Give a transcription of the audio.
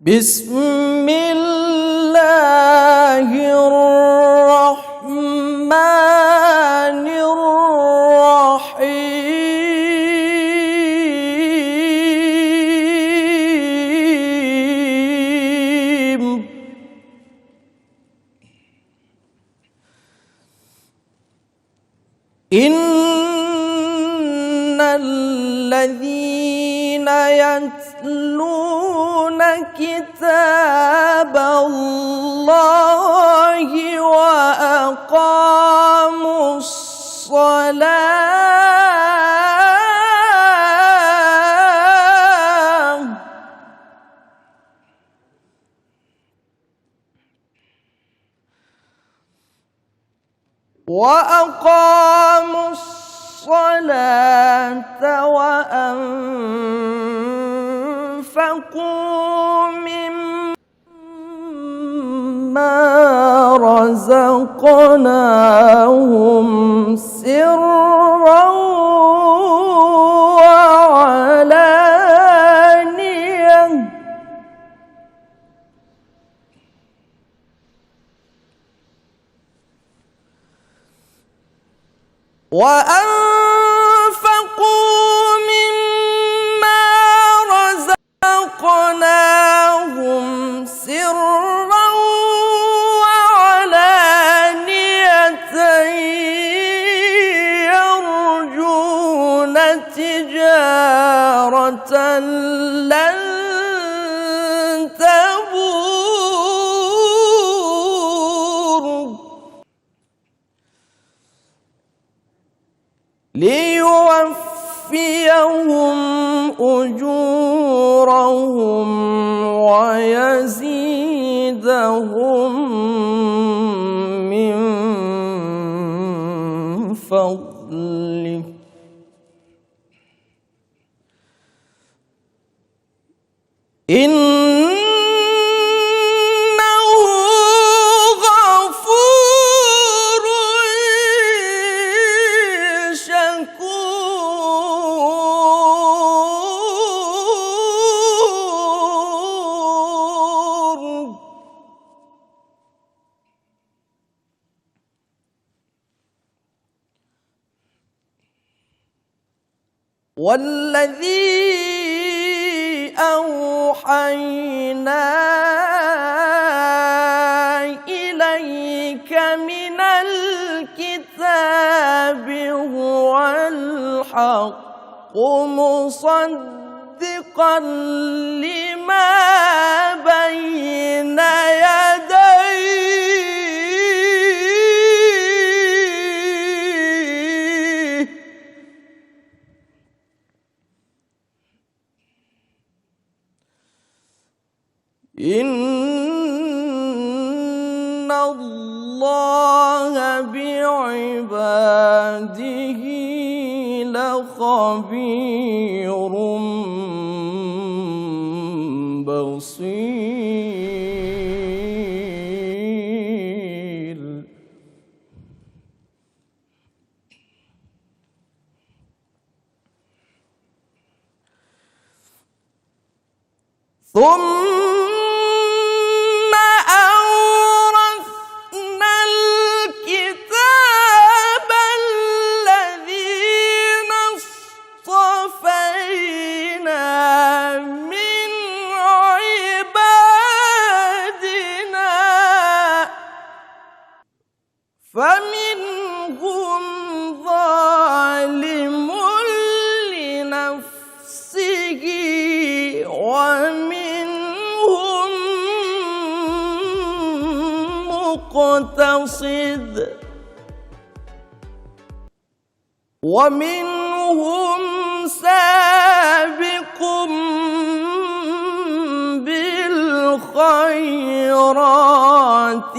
بسم الله الرحمن الرحيم إن الذين يتلون كتاب الله وأقاموا الصلاة وأنفقوا مما رزقناهم سرا وعلانية يرجون تجارة لن تبور ليوفيهم أجورهم ويزيدهم من فضله إنه غفور شكور والذي أوحينا إليك من الكتاب هو الحق مصدقا لما بين يديه إن الله بعباده لخبير بصير ثم أورثنا الكتاب الذين اصطفينا من عبادنا فمنهم ظالم لنفسه ومنهم مقتصد ومنهم سابق بالخيرات